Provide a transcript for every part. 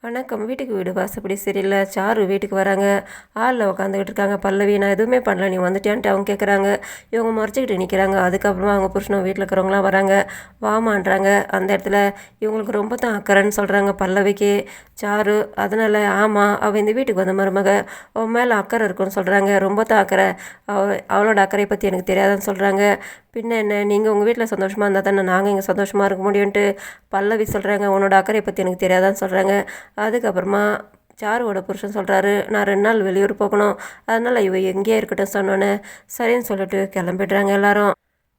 வணக்கம். வீட்டுக்கு வீடு வாசப்படி சரியில்ல. சாரு வீட்டுக்கு வராங்க. ஹாலில் உட்காந்துக்கிட்டு இருக்காங்க பல்லவி. நான் எதுவுமே பண்ணல, நீ வந்துட்டியான்ட்டு அவங்க கேட்குறாங்க. இவங்க முறைச்சிக்கிட்டு நிற்கிறாங்க. அதுக்கப்புறமா அவங்க புருஷனும் வீட்டில் இருக்கிறவங்களாம் வராங்க. வாமான்றாங்க. அந்த இடத்துல இவங்களுக்கு ரொம்ப தான் அக்கறைன்னு சொல்கிறாங்க பல்லவிக்கு. சாரு அதனால் ஆமாம், அவள் இந்த வீட்டுக்கு வந்த மருமக, அவன் மேலே அக்கறை இருக்குன்னு சொல்கிறாங்க. ரொம்ப தான் அக்கறை, அவளோட அக்கறையை பற்றி எனக்கு தெரியாதுன்னு சொல்கிறாங்க. பின்ன என்ன, நீங்கள் உங்கள் வீட்டில் சந்தோஷமாக இருந்தால் தானே நாங்கள் இங்கே சந்தோஷமாக இருக்க முடியும்ன்ட்டு பல்லவி சொல்கிறாங்க. உன்னோட அக்கறையை பற்றி எனக்கு தெரியாதான்னு சொல்கிறாங்க. அதுக்கப்புறமா சாருவோட புருஷன் சொல்கிறாரு, நான் 2 நாள் வெளியூர் போகணும், அதனால் இவ எங்கேயே இருக்கட்டும் சொன்னோன்னே சரின்னு சொல்லிட்டு கிளம்பிடுறாங்க எல்லாரும்.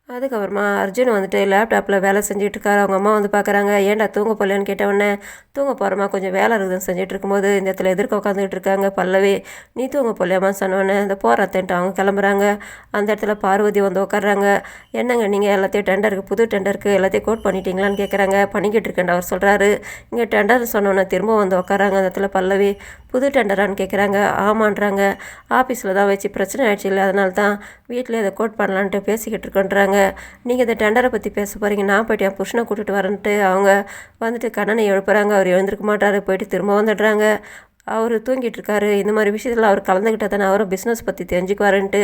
அதுக்கப்புறமா அர்ஜுன் வந்துட்டு லேப்டாப்பில் வேலை செஞ்சுட்டு இருக்காரு. அவங்க அம்மா வந்து பார்க்குறாங்க. ஏன்டா தூங்க போகலன்னு கேட்டவுடனே, தூங்க போகிறோமா, கொஞ்சம் வேலை இருக்குதுன்னு செஞ்சுட்டு இருக்கும்போது இந்த இடத்துல எதிர்க்க உட்காந்துக்கிட்டு இருக்காங்க பல்லவி. நீ தூங்க போகலையாம்மா சொன்னோன்னே இந்த போகிறத்தன்ட்டு அவங்க கிளம்புறாங்க. அந்த இடத்துல பார்வதி வந்து உட்காடுறாங்க. என்னங்க நீங்கள் எல்லாத்தையும் டெண்டருக்கு, புது டெண்டருக்கு எல்லாத்தையும் கோட் பண்ணிட்டீங்களான்னு கேட்குறாங்க. பண்ணிக்கிட்டு இருக்கேன் அவர் சொல்கிறாரு. இங்கே டெண்டர் சொன்னோன்னே திரும்ப வந்து உட்காராங்க. அந்த இடத்துல பல்லவி புது டெண்டரான்னு கேட்குறாங்க. ஆமான்றாங்க. ஆஃபீஸில் தான் வச்சு பிரச்சனை ஆயிடுச்சு இல்லை, அதனால தான் வீட்டில் இதை கோட் பண்ணலான்ட்டு பேசிக்கிட்டு இருக்கோன்றாங்க. நீங்கள் இந்த டெண்டரை பற்றி பேச போகிறீங்க, நான் போய்ட்டு என் புருஷனை கூட்டிகிட்டு வரேன்ட்டு அவங்க வந்துட்டு கண்ணனை எழுப்புறாங்க. அவர் எழுந்திருக்க மாட்டார். போயிட்டு திரும்ப வந்துடுறாங்க. அவர் தூங்கிட்டு இருக்காரு. இந்த மாதிரி விஷயத்தில் அவர் கலந்துக்கிட்டால் தானே அவரும் பிஸ்னஸ் பற்றி தெரிஞ்சுக்குவாருன்ட்டு,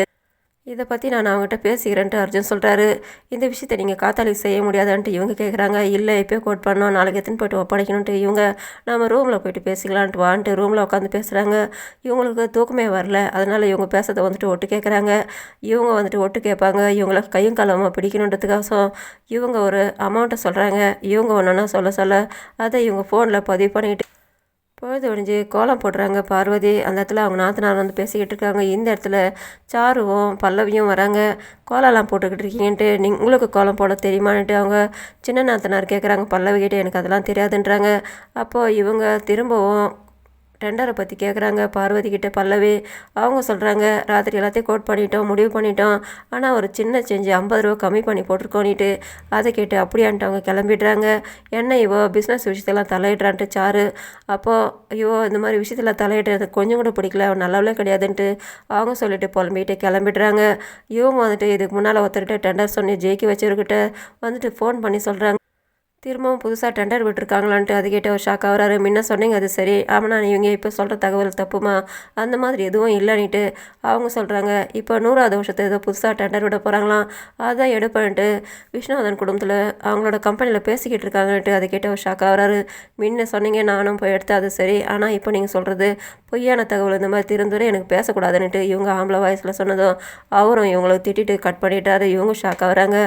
இதை பற்றி நான் அவங்ககிட்ட பேசிக்கிறேன்ட்டு அர்ஜுன் சொல்கிறாரு. இந்த விஷயத்தை நீங்கள் காத்தாலிக்கு செய்ய முடியாதான்ட்டு இவங்க கேட்குறாங்க. இல்லை, இப்போ கோட் பண்ணோம், நாளைக்கு எத்தனை போய்ட்டு ஒப்படைக்கணுன்ட்டு இவங்க, நம்ம ரூமில் போய்ட்டு பேசிக்கலான்ட்டு வான்ட்டு ரூமில் உட்காந்து பேசுகிறாங்க. இவங்களுக்கு தூக்கமே வரல, அதனால் இவங்க பேசுறதை வந்துட்டு ஒட்டு கேட்குறாங்க. இவங்க வந்துட்டு ஒட்டு கேட்பாங்க. இவங்கள கையும் காலமாக பிடிக்கணுன்றதுக்காக இவங்க ஒரு அமௌண்ட்டை சொல்கிறாங்க. இவங்க ஒன்றுன்னா சொல்ல அதை இவங்க ஃபோனில் பதிவு பண்ணிக்கிட்டு பொழுது ஒழிஞ்சு கோலம் போடுறாங்க பார்வதி. அந்த இடத்துல அவங்க நாத்தனார் வந்து பேசிக்கிட்டு இருக்காங்க. இந்த இடத்துல சாருவும் பல்லவியும் வராங்க. கோலம்லாம் போட்டுக்கிட்டு இருக்கீங்கன்ட்டு, உங்களுக்கு கோலம் போட தெரியுமான்ட்டு அவங்க சின்ன நாத்தனார் கேட்குறாங்க பல்லவிக்கிட்ட. எனக்கு அதெல்லாம் தெரியாதுன்றாங்க. அப்போது இவங்க திரும்பவும் டெண்டரை பற்றி கேட்குறாங்க பார்வதி கிட்ட பல்லவி. அவங்க சொல்கிறாங்க, ராத்திரி எல்லாத்தையும் கோட் பண்ணிட்டோம், முடிவு பண்ணிட்டோம், ஆனால் ஒரு சின்ன செஞ்சு 50 ரூபா கம்மி பண்ணி போட்டிருக்கோன்னிட்டு. அதை கேட்டு அப்படியான்ட்டு அவங்க கிளம்பிடுறாங்க. என்ன இவோ பிஸ்னஸ் விஷயத்தெல்லாம் தலையிடுறான்ட்டு சாரு. அப்போது இவோ இந்த மாதிரி விஷயத்தில் தலையிடுறது கொஞ்சம் கூட பிடிக்கல, அவன் நல்லவளே கிடையாதுன்ட்டு அவங்க சொல்லிட்டு புலம்பிட்டு கிளம்பிடுறாங்க. இவங்க வந்துட்டு இதுக்கு முன்னால் ஒருத்தர்கிட்ட டெண்டர் சொல்லி ஜெயிக்க வச்சவர்கிட்ட வந்துட்டு ஃபோன் பண்ணி சொல்கிறாங்க, திரும்பவும் புதுசாக டெண்டர் விட்டுருக்காங்களான்ட்டு. அது கேட்டு அவர் ஷாக் ஆகிறாரு. முன்ன சொன்னீங்க அது சரி, ஆமாண்ணா இவங்க இப்போ சொல்கிற தகவல் தப்புமா, அந்த மாதிரி எதுவும் இல்லைன்னுட்டு அவங்க சொல்கிறாங்க. இப்போ 100வது வருஷத்தை ஏதோ புதுசாக டெண்டர் விட போகிறாங்களாம், அதான் எடுப்பேன்ட்டு விஷ்ணுவர்தன் குடும்பத்தில் அவங்களோட கம்பெனியில் பேசிக்கிட்டு இருக்காங்கன்ட்டு. அதை கேட்டு அவர் ஷாக் ஆகிறாரு. முன்ன சொன்னீங்க, நானும் போய் எடுத்தேன் அது சரி, ஆனால் இப்போ நீங்கள் சொல்கிறது பொய்யான தகவல், இந்த மாதிரி திருந்துரை எனக்கு பேசக்கூடாதுன்னுட்டு இவங்க ஆம்பளை வாய்ஸில் சொன்னதும் அவரும் இவங்களை திட்டிட்டு கட் பண்ணிட்டாரு. இவங்க ஷாக் ஆகிறாங்க.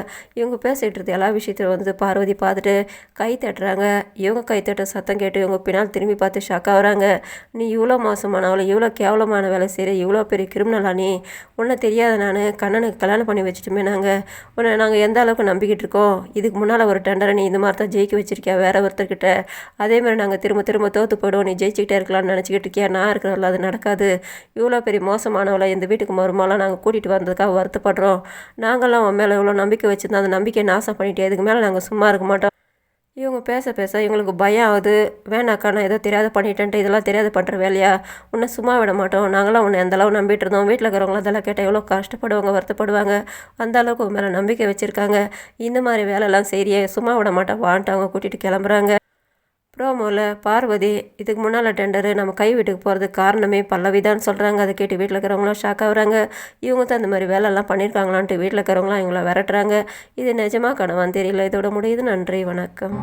இவங்க பேசிகிட்டு இருந்த எல்லா விஷயத்தையும் வந்து பார்வதி பார்த்துட்டு கை தட்டுறாங்க. இவங்க கை தட்ட சத்தம் கேட்டு இவங்க பின்னால் திரும்பி பார்த்து ஷாக் ஆகுறாங்க. நீ இவ்வளோ மோசமானவளை, இவ்வளோ கேவலமான வேலை செய்கிற, இவ்வளோ பெரிய கிரிமினலா நீ, உன்னை தெரியாத நான் கண்ணனுக்கு கல்யாணம் பண்ணி வச்சுட்டுமே நாங்கள் எந்த அளவுக்கு நம்பிக்கிட்டு இருக்கோம். இதுக்கு முன்னால் ஒரு டெண்டரை நீ இந்த மாதிரி தான் ஜெயிக்க வச்சிருக்கியா வேற ஒருத்தர்கிட்ட, அதேமாதிரி நாங்கள் திரும்ப திரும்ப தோற்று போய்டுவோம், நீ ஜெயிச்சுக்கிட்டே இருக்கலாம்னு நினச்சிக்கிட்டு இருக்கியா, நான் இருக்கிறவங்கள அது நடக்காது. இவ்வளோ பெரிய மோசமானவளை இந்த வீட்டுக்கு மருமாலாம் நாங்கள் கூட்டிகிட்டு வந்ததுக்காக வருத்தப்படுறோம். நாங்கள்லாம் உன் மேலே இவ்வளோ நம்பிக்கை வச்சுருந்தோம், அந்த நம்பிக்கையை நாசம் பண்ணிட்டே, இதுக்கு மேலே நாங்கள் சும்மா இருக்க மாட்டோம். இவங்க பேச இவங்களுக்கு பயம் ஆகுது. வேணாக்கா, நான் ஏதோ தெரியாத பண்ணிட்டேன்ட்டு, இதெல்லாம் தெரியாத பண்ணுற வேலையா, உன்னை சும்மா விட மாட்டோம், நாங்களாம் உன்னை அந்த அளவு நம்பிட்டு இருந்தோம், வீட்டில் இருக்கிறவங்களாம் அதெல்லாம் கேட்டால் எவ்வளோ கஷ்டப்படுவாங்க, வருத்தப்படுவாங்க, அந்த அளவுக்கு உன் மேலே நம்பிக்கை வச்சுருக்காங்க, இந்த மாதிரி வேலைலாம் சரியே, சும்மா விட மாட்டோம் வான்ட்டு அவங்க கூட்டிகிட்டு கிளம்புறாங்க. ப்ரோமோவில் பார்வதி, இதுக்கு முன்னால் டெண்டரு நம்ம கை வீட்டுக்கு போகிறதுக்கு காரணமே பல்லவிதான்னு சொல்கிறாங்க. அதை கேட்டு வீட்டில் இருக்கிறவங்களாம் ஷாக் ஆகுறாங்க. இவங்க தான் இந்த மாதிரி வேலைலாம் பண்ணியிருக்காங்களான்ட்டு வீட்டில் இருக்கிறவங்களாம் இவங்கள விரட்டுறாங்க. இது நிஜமாக கனவான்னு தெரியல. இதோட முடியுது. நன்றி, வணக்கம்.